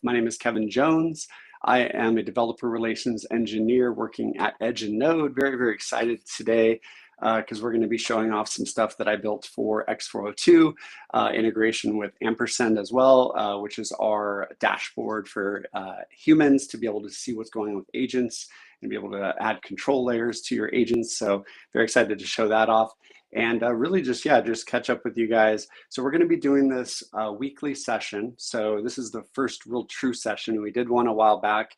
My name is Kevin Jones. I am a developer relations engineer working at Edge and Node. Very, very excited today because we're going to be showing off some stuff that I built for x402, integration with Ampersand as well, which is our dashboard for humans to be able to see what's going on with agents and be able to add control layers to your agents. So very excited to show that off. And really just catch up with you guys. So we're going to be doing this weekly session. So this is the first real true session. We did one a while back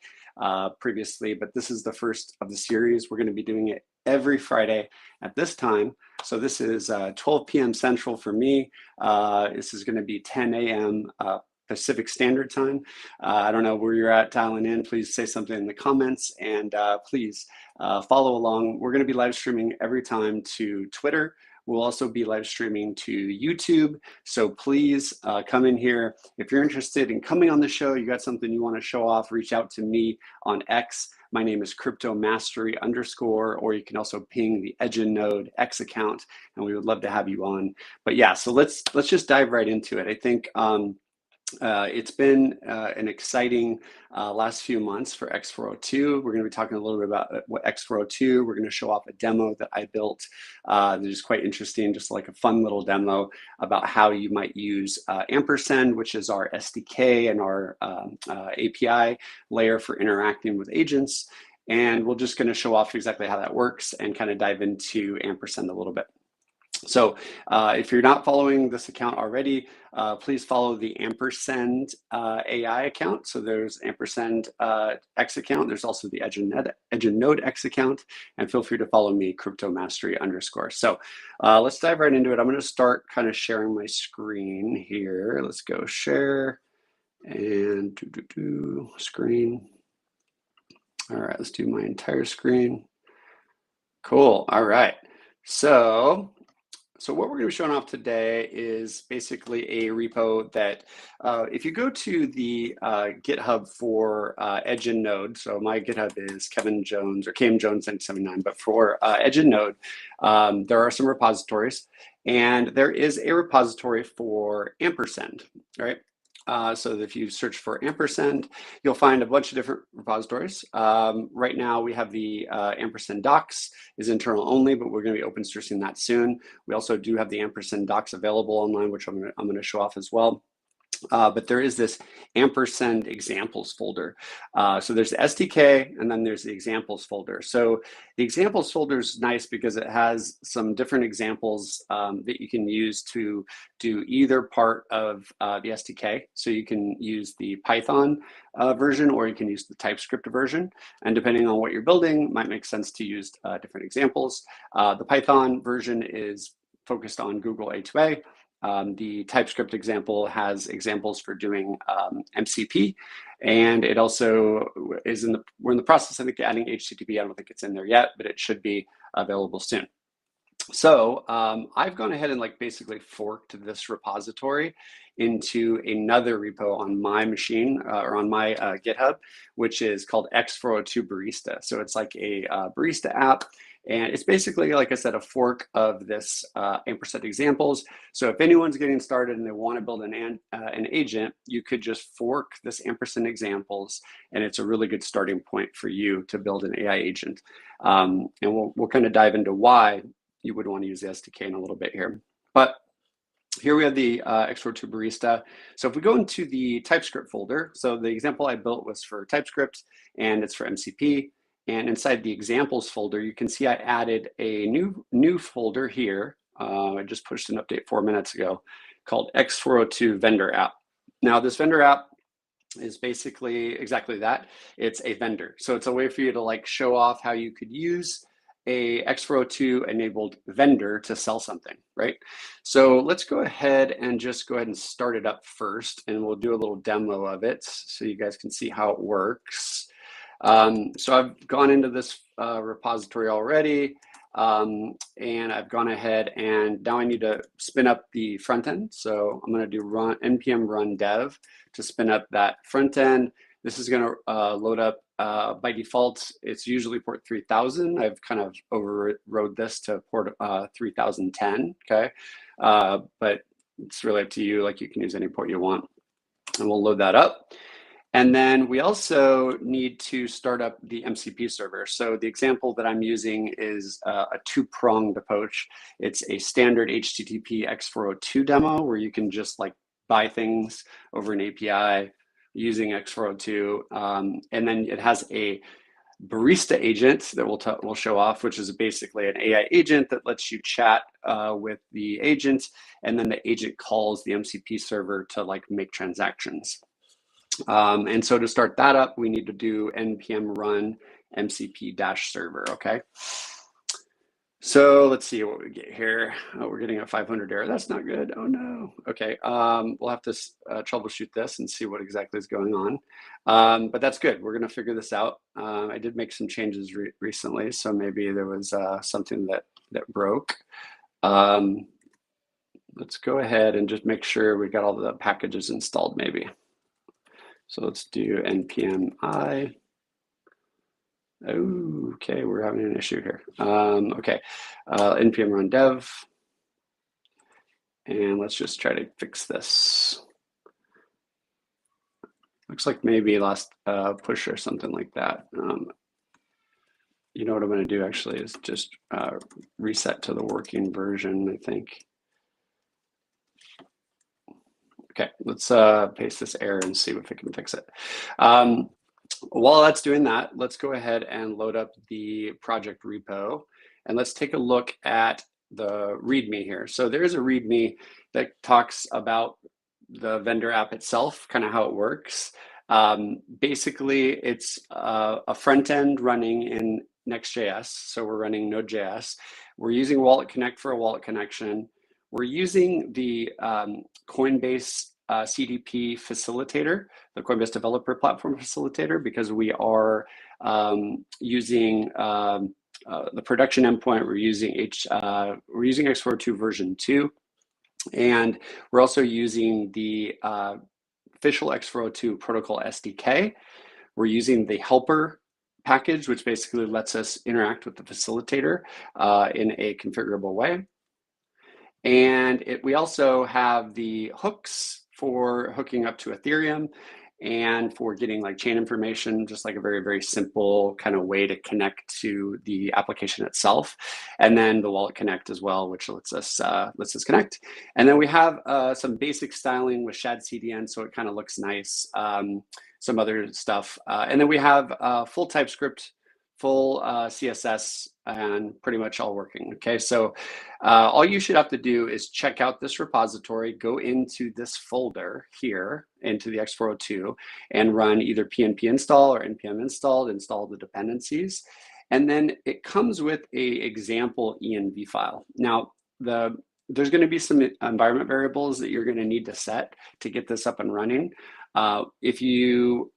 previously, but this is the first of the series. We're going to be doing it every Friday at this time. So this is 12 p.m. Central for me. This is going to be 10 a.m. Pacific Standard Time. I don't know where you're at dialing in. Please say something in the comments and please follow along. We're going to be live streaming every time to Twitter. We'll also be live streaming to YouTube. So please come in here. If you're interested in coming on the show, you got something you want to show off, reach out to me on X. My name is CryptoMastery_, or you can also ping the Edge and Node X account, and we would love to have you on. But yeah, so let's just dive right into it. I think it's been an exciting last few months for x402. We're going to be talking a little bit about what x402. We're going to show off a demo that I built that is quite interesting, just like a fun little demo about how you might use Ampersand, which is our SDK and our API layer for interacting with agents. And we're just going to show off exactly how that works and kind of dive into Ampersand a little bit. So if you're not following this account already, please follow the Ampersand AI account. So there's Ampersand X account. There's also the Edge and Node X account. And feel free to follow me, CryptoMastery_. So let's dive right into it. I'm going to start kind of sharing my screen here. Let's go share and screen. All right, let's do my entire screen. Cool. All right. So what we're going to be showing off today is basically a repo that if you go to the GitHub for Edge and Node, so my GitHub is Kevin Jones or KM Jones 979, but for Edge and Node, there are some repositories, and there is a repository for Ampersand, right? So if you search for Ampersand, you'll find a bunch of different repositories. Right now we have the Ampersand docs is internal only, but we're going to be open sourcing that soon. We also do have the Ampersand docs available online, which I'm going to show off as well. But there is this Ampersand examples folder. So there's the SDK, and then there's the examples folder. So the examples folder is nice because it has some different examples that you can use to do either part of the SDK. So you can use the Python version, or you can use the TypeScript version. And depending on what you're building, it might make sense to use different examples. The Python version is focused on Google A2A. The TypeScript example has examples for doing MCP, and it also is we're in the process of adding HTTP. I don't think it's in there yet, but it should be available soon. So I've gone ahead and basically forked this repository into another repo on my machine or on my GitHub, which is called x402 Barista. So it's like a barista app. And it's basically, like I said, a fork of this Ampersand examples. So if anyone's getting started and they want to build an agent, you could just fork this Ampersand examples, and it's a really good starting point for you to build an AI agent. And we'll kind of dive into why you would want to use the SDK in a little bit here. But here we have the x402 Barista. So if we go into the TypeScript folder, so the example I built was for TypeScript, and it's for MCP. And inside the examples folder, you can see I added a new folder here. I just pushed an update 4 minutes ago called x402 vendor app. Now this vendor app is basically exactly that. It's a vendor. So it's a way for you to show off how you could use a x402 enabled vendor to sell something, right? So let's go ahead and start it up first, and we'll do a little demo of it so you guys can see how it works. So I've gone into this repository already, and I've gone ahead and now I need to spin up the front end. So I'm going to do npm run dev to spin up that front end. This is going to load up by default. It's usually port 3000. I've kind of overrode this to port 3010. Okay, but it's really up to you. You can use any port you want, and we'll load that up. And then we also need to start up the MCP server. So the example that I'm using is a two-pronged approach. It's a standard HTTP x402 demo where you can just like buy things over an API using x402. And then it has a barista agent that we'll show off, which is basically an AI agent that lets you chat with the agent, and then the agent calls the MCP server to like make transactions. And so to start that up, we need to do npm run mcp-server, okay? So let's see what we get here. Oh, we're getting a 500 error. That's not good. Oh no. Okay, we'll have to troubleshoot this and see what exactly is going on. But that's good. We're going to figure this out. I did make some changes recently, so maybe there was something that broke. Let's go ahead and just make sure we got all the packages installed maybe. So let's do npm I. Oh, okay, we're having an issue here. Okay, npm run dev. And let's just try to fix this. Looks like maybe last push or something like that. You know what I'm going to do actually is just reset to the working version, I think. Okay, let's paste this error and see if we can fix it. While that's doing that, let's go ahead and load up the project repo, and let's take a look at the README here. So there's a README that talks about the vendor app itself, kind of how it works. Basically, it's a front end running in Next.js, so we're running Node.js. We're using Wallet Connect for a wallet connection. We're using the Coinbase CDP facilitator, the Coinbase Developer Platform Facilitator, because we are using the production endpoint. We're using x402 version 2, and we're also using the official x402 protocol SDK. We're using the helper package, which basically lets us interact with the facilitator in a configurable way. And we also have the hooks for hooking up to Ethereum and for getting like chain information, just like a very, very simple kind of way to connect to the application itself. And then the Wallet Connect as well, which lets us connect. And then we have some basic styling with Shad CDN, so it kind of looks nice. Some other stuff. And then we have full TypeScript, full CSS, and pretty much all working. Okay, so all you should have to do is check out this repository, go into this folder here, into the x402, and run either pnp install or npm install the dependencies. And then it comes with a example env file. Now, there's going to be some environment variables that you're going to need to set to get this up and running. If you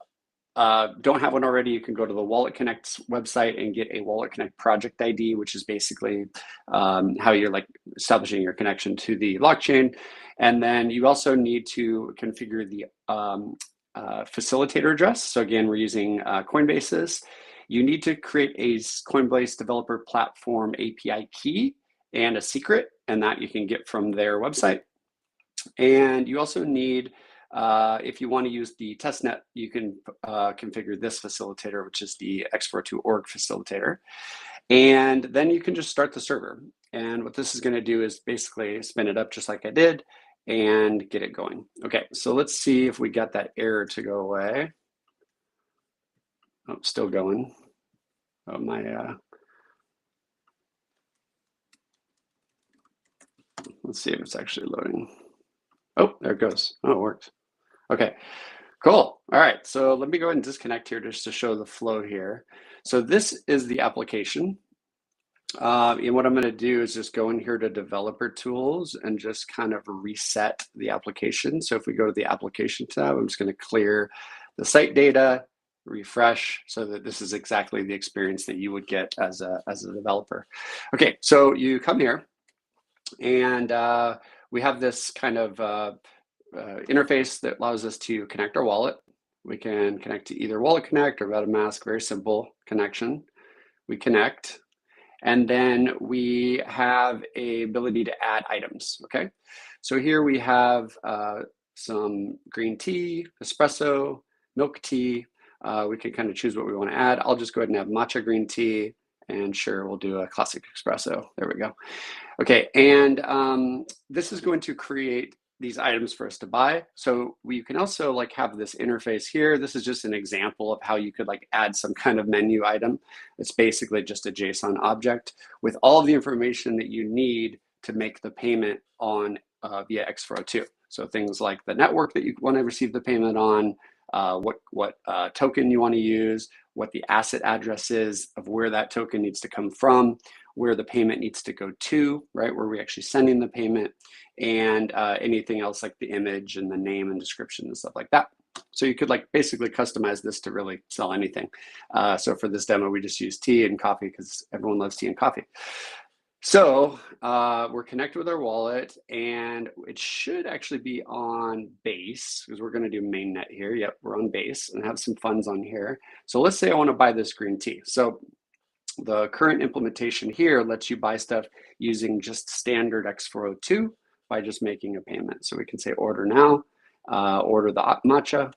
don't have one already, you can go to the Wallet Connect website and get a Wallet Connect project ID, which is basically how you're like establishing your connection to the blockchain. And then you also need to configure the facilitator address. So again, we're using Coinbase's. You need to create a Coinbase Developer Platform API key and a secret, and that you can get from their website. And you also need, if you want to use the testnet, you can configure this facilitator, which is the x402 org facilitator. And then you can just start the server. And what this is going to do is basically spin it up just like I did and get it going. Okay, so let's see if we got that error to go away. Oh, still going. Oh, my, let's see if it's actually loading. Oh, there it goes. Oh, it works. Okay, cool. All right, so let me go ahead and disconnect here just to show the flow here. So this is the application. And what I'm going to do is just go in here to developer tools and just kind of reset the application. So if we go to the application tab, I'm just going to clear the site data, refresh, so that this is exactly the experience that you would get as a developer. Okay, so you come here and we have this kind of interface that allows us to connect our wallet. We can connect to either Wallet Connect or MetaMask, very simple connection. We connect, and then we have a ability to add items, okay? So here we have some green tea, espresso, milk tea. We can kind of choose what we want to add. I'll just go ahead and have matcha green tea, and sure, we'll do a classic espresso. There we go. Okay, and this is going to create these items for us to buy. So we can also like have this interface here. This is just an example of how you could like add some kind of menu item. It's basically just a JSON object with all of the information that you need to make the payment on via x402. So things like the network that you want to receive the payment on, what token you want to use, what the asset address is of where that token needs to come from, where the payment needs to go to, right, where we're actually sending the payment, and anything else like the image and the name and description and stuff like that. So you could like basically customize this to really sell anything. So for this demo, we just use tea and coffee because everyone loves tea and coffee. So we're connected with our wallet, and it should actually be on base because we're going to do mainnet here. Yep, we're on base and have some funds on here. So let's say I want to buy this green tea. So the current implementation here lets you buy stuff using just standard x402 by just making a payment. So we can say order now, order the matcha.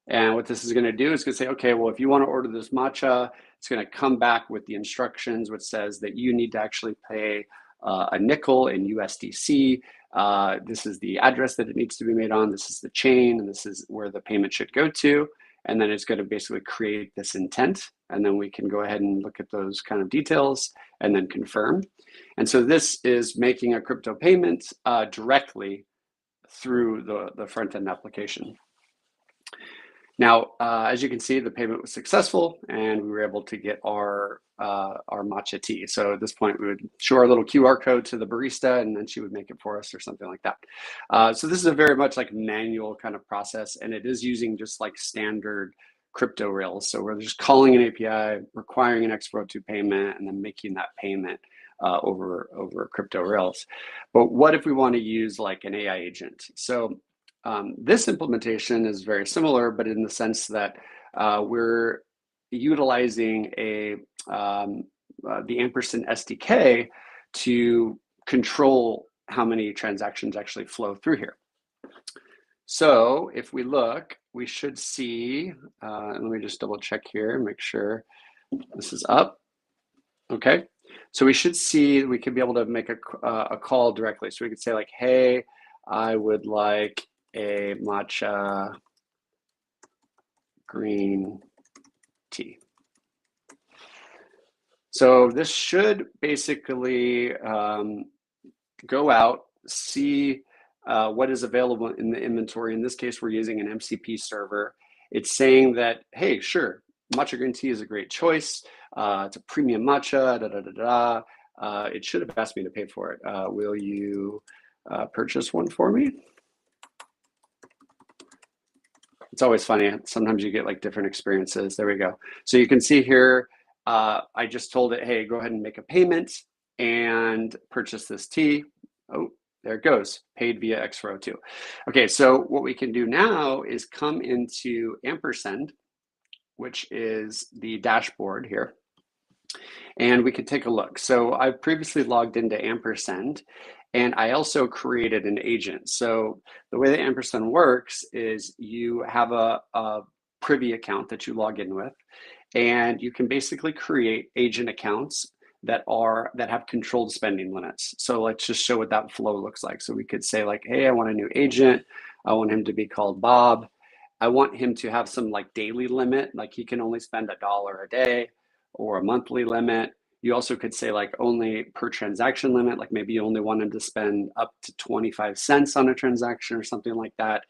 And what this is going to do is going to say, okay, well, if you want to order this matcha, it's going to come back with the instructions, which says that you need to actually pay a nickel in USDC. This is the address that it needs to be made on. This is the chain, and this is where the payment should go to. And then it's going to basically create this intent. And then we can go ahead and look at those kind of details and then confirm. And so this is making a crypto payment directly through the front-end application. Now, as you can see, the payment was successful, and we were able to get our matcha tea. So at this point, we would show our little QR code to the barista, and then she would make it for us or something like that. So this is a very much like manual kind of process, and it is using just like standard crypto rails. So we're just calling an API, requiring an x402 payment, and then making that payment over crypto rails. But what if we want to use like an AI agent? So this implementation is very similar, but in the sense that we're utilizing the Ampersand SDK to control how many transactions actually flow through here. So if we look, we should see, let me just double check here and make sure this is up. Okay, so we should see, we could be able to make a call directly. So we could say like, hey, I would like a matcha green tea. So this should basically go out, see what is available in the inventory. In this case, we're using an MCP server. It's saying that, hey, sure, matcha green tea is a great choice. It's a premium matcha, it should have asked me to pay for it. Will you purchase one for me? It's always funny. Sometimes you get like different experiences. There we go. So you can see here, I just told it, hey, go ahead and make a payment and purchase this tea. Oh, there it goes, paid via x402. Okay, so what we can do now is come into Ampersand, which is the dashboard here, and we could take a look. So I've previously logged into Ampersand, and I also created an agent. So the way that Ampersand works is you have a privy account that you log in with, and you can basically create agent accounts that have controlled spending limits. So let's just show what that flow looks like. So we could say like, hey, I want a new agent. I want him to be called Bob. I want him to have some like daily limit, like he can only spend $1 a day, or a monthly limit. You also could say like only per transaction limit, like maybe you only want him to spend up to 25 cents on a transaction or something like that.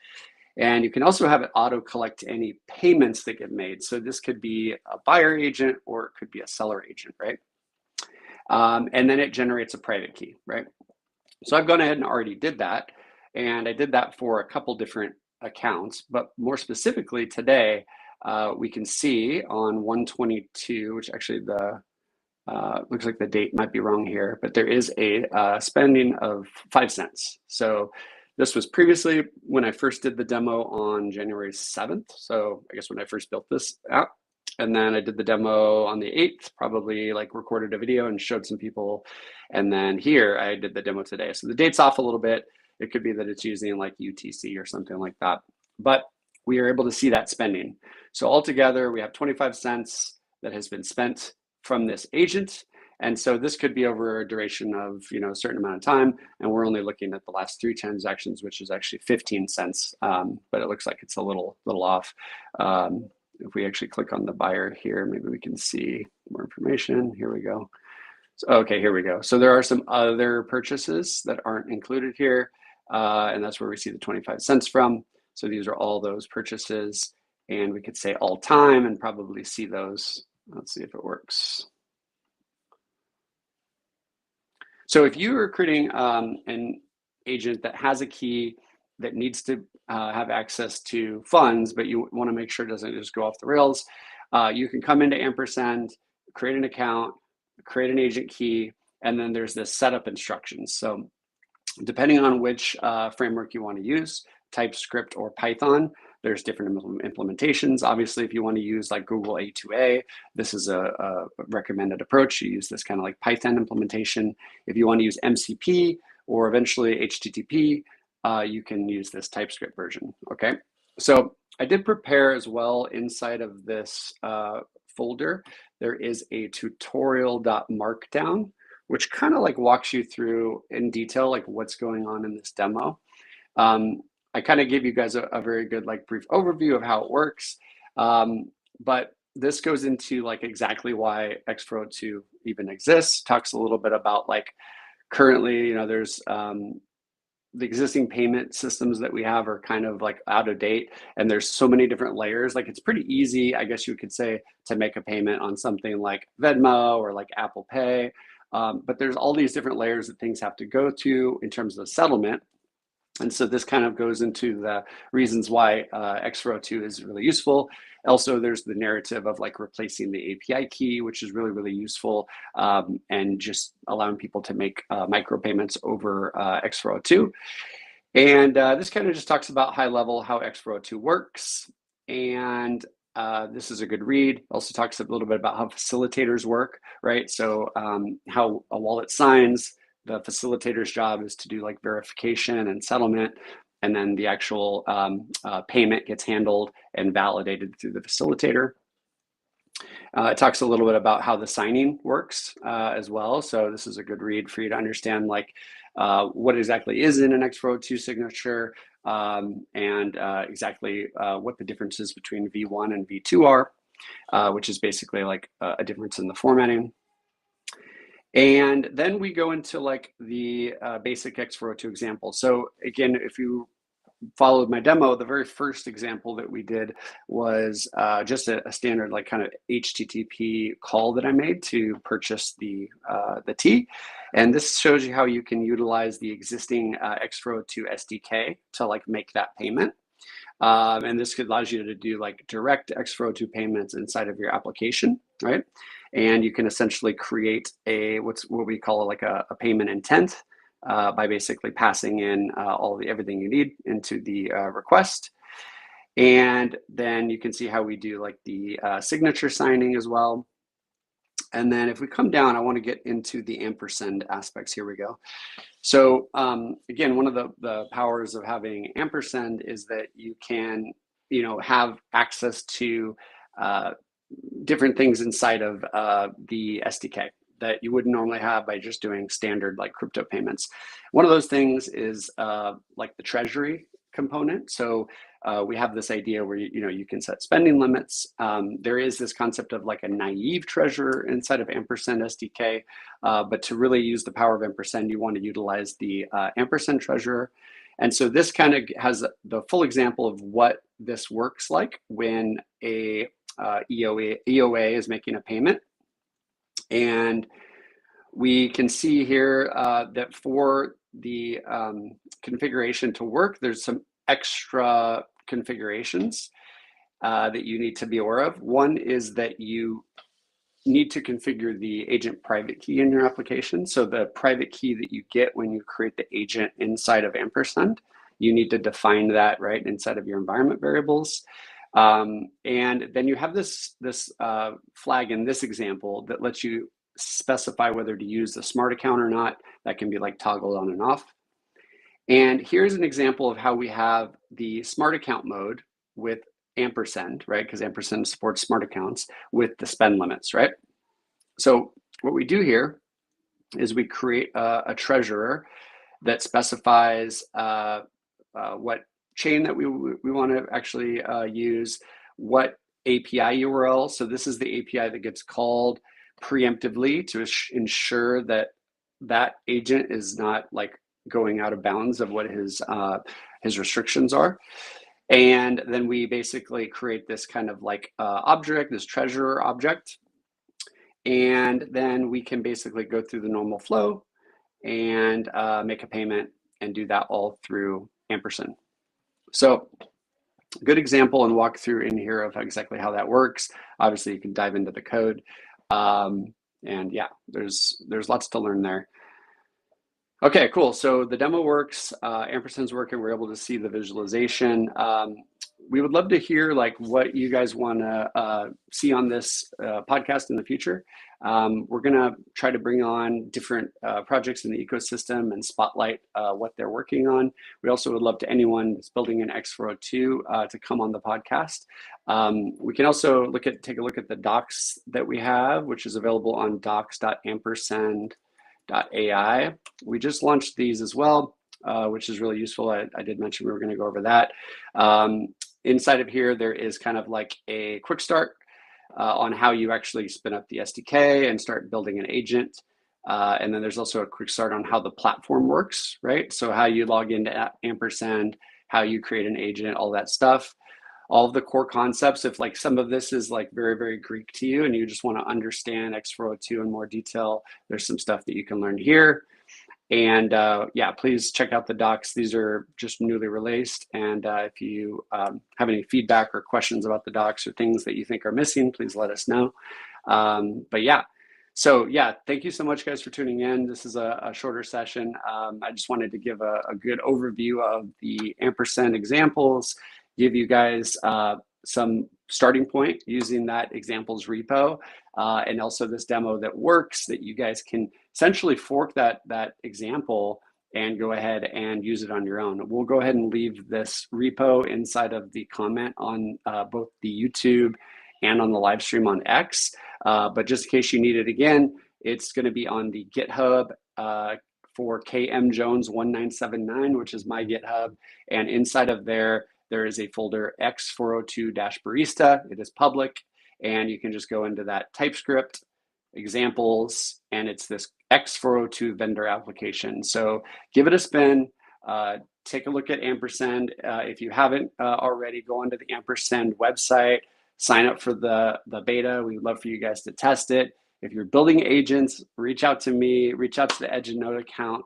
And you can also have it auto collect any payments that get made. So this could be a buyer agent or it could be a seller agent, right? And then it generates a private key, right? So I've gone ahead and already did that. And I did that for a couple different accounts, but more specifically today, we can see on 122, which actually looks like the date might be wrong here, but there is a spending of 5 cents. So this was previously when I first did the demo on January 7th. So I guess when I first built this app. And then I did the demo on the 8th, probably like recorded a video and showed some people. And then here I did the demo today. So the date's off a little bit. It could be that it's using like UTC or something like that. But we are able to see that spending. So altogether, we have 25 cents that has been spent from this agent. And so this could be over a duration of, a certain amount of time. And we're only looking at the last 3 transactions, which is actually 15 cents. But it looks like it's a little off. If we actually click on the buyer here, maybe we can see more information. Here we go. So, okay, here we go. So there are some other purchases that aren't included here. And that's where we see the 25 cents from. So these are all those purchases. And we could say all time and probably see those. Let's see if it works. So if you're recruiting an agent that has a key that needs to have access to funds, but you want to make sure it doesn't just go off the rails, you can come into Ampersand, create an account, create an agent key, and then there's this setup instructions. So depending on which framework you want to use, TypeScript or Python, there's different implementations. Obviously, if you want to use like Google A2A, this is a recommended approach. You use this kind of like Python implementation. If you want to use MCP or eventually HTTP, you can use this TypeScript version, okay? So I did prepare as well inside of this folder. There is a tutorial.markdown, which kind of like walks you through in detail, like what's going on in this demo. I kind of gave you guys a very good like brief overview of how it works. But this goes into like exactly why x402 even exists, talks a little bit about like currently, there's the existing payment systems that we have are kind of like out of date, and there's so many different layers. Like it's pretty easy, I guess you could say, to make a payment on something like Venmo or like Apple Pay. But there's all these different layers that things have to go to in terms of settlement. And so this kind of goes into the reasons why x402 is really useful. Also, there's the narrative of like replacing the API key, which is really, really useful, and just allowing people to make micropayments over x402. And this kind of just talks about high level how x402 works. And this is a good read. Also talks a little bit about how facilitators work, right? So how a wallet signs, the facilitator's job is to do like verification and settlement, and then the actual payment gets handled and validated through the facilitator. It talks a little bit about how the signing works as well. So this is a good read for you to understand like what exactly is in an x402 signature, and exactly what the differences between V1 and V2 are, which is basically like a difference in the formatting. And then we go into like the basic x402 example. So again, if you followed my demo, the very first example that we did was just a standard like kind of HTTP call that I made to purchase the T. And this shows you how you can utilize the existing x402 SDK to like make that payment. And this allows you to do like direct x402 payments inside of your application, right? And you can essentially create what we call like a payment intent by basically passing in everything you need into the request. And then you can see how we do like the signature signing as well. And then if we come down, I want to get into the ampersand aspects. Here we go. So again, one of the powers of having ampersand is that you can, have access to different things inside of the SDK that you wouldn't normally have by just doing standard like crypto payments. One of those things is like the treasury component. So we have this idea where you can set spending limits. There is this concept of like a naive treasurer inside of ampersand SDK, but to really use the power of ampersand, you want to utilize the ampersand treasurer. And so this kind of has the full example of what this works like when a EOA is making a payment. And we can see here that for the configuration to work, there's some extra configurations that you need to be aware of. One is that you need to configure the agent private key in your application. So the private key that you get when you create the agent inside of ampersand, you need to define that right inside of your environment variables. And then you have this flag in this example that lets you specify whether to use the smart account or not. That can be like toggled on and off. And here's an example of how we have the smart account mode with ampersand, right? Because ampersand supports smart accounts with the spend limits, right? So what we do here is we create a treasurer that specifies what chain that we want to actually use, what API URL. So this is the API that gets called preemptively to ensure that that agent is not like going out of bounds of what his restrictions are. And then we basically create this kind of like object, this treasurer object. And then we can basically go through the normal flow and make a payment and do that all through ampersand. So good example and walk through in here of exactly how that works. Obviously you can dive into the code. And yeah, there's lots to learn there. Okay, cool. So the demo works, ampersand's working, we're able to see the visualization. We would love to hear like what you guys want to see on this podcast in the future. We're gonna try to bring on different projects in the ecosystem and spotlight what they're working on. We also would love to anyone that's building an X402 to come on the podcast. We can also take a look at the docs that we have, which is available on docs.ampersand.ai. We just launched these as well, which is really useful. I did mention we were going to go over that. Inside of here, there is kind of like a quick start on how you actually spin up the SDK and start building an agent. And then there's also a quick start on how the platform works, right? So how you log into ampersand, how you create an agent, all that stuff. All of the core concepts, if like some of this is like very, very Greek to you and you just want to understand X402 in more detail, there's some stuff that you can learn here. And yeah, please check out the docs. These are just newly released. And if you have any feedback or questions about the docs or things that you think are missing, please let us know. But yeah, so yeah, thank you so much guys for tuning in. This is a shorter session. I just wanted to give a good overview of the ampersand examples, give you guys some starting point using that examples repo, and also this demo that works that you guys can essentially fork that example and go ahead and use it on your own. We'll go ahead and leave this repo inside of the comment on both the YouTube and on the live stream on X. But just in case you need it again, it's going to be on the GitHub for KMJones1979, which is my GitHub. And inside of there is a folder X402-barista. It is public, and you can just go into that TypeScript examples, and it's this X402 vendor application. So give it a spin. Take a look at ampersand. If you haven't already, go onto the ampersand website, sign up for the beta. We'd love for you guys to test it. If you're building agents, reach out to me, reach out to the Edge and Node account.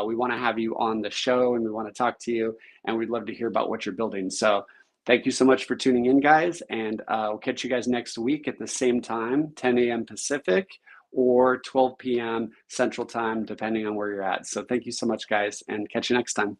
We want to have you on the show and we want to talk to you, and we'd love to hear about what you're building. So thank you so much for tuning in, guys, and we'll catch you guys next week at the same time, 10 a.m. Pacific or 12 p.m. Central Time, depending on where you're at. So thank you so much, guys, and catch you next time.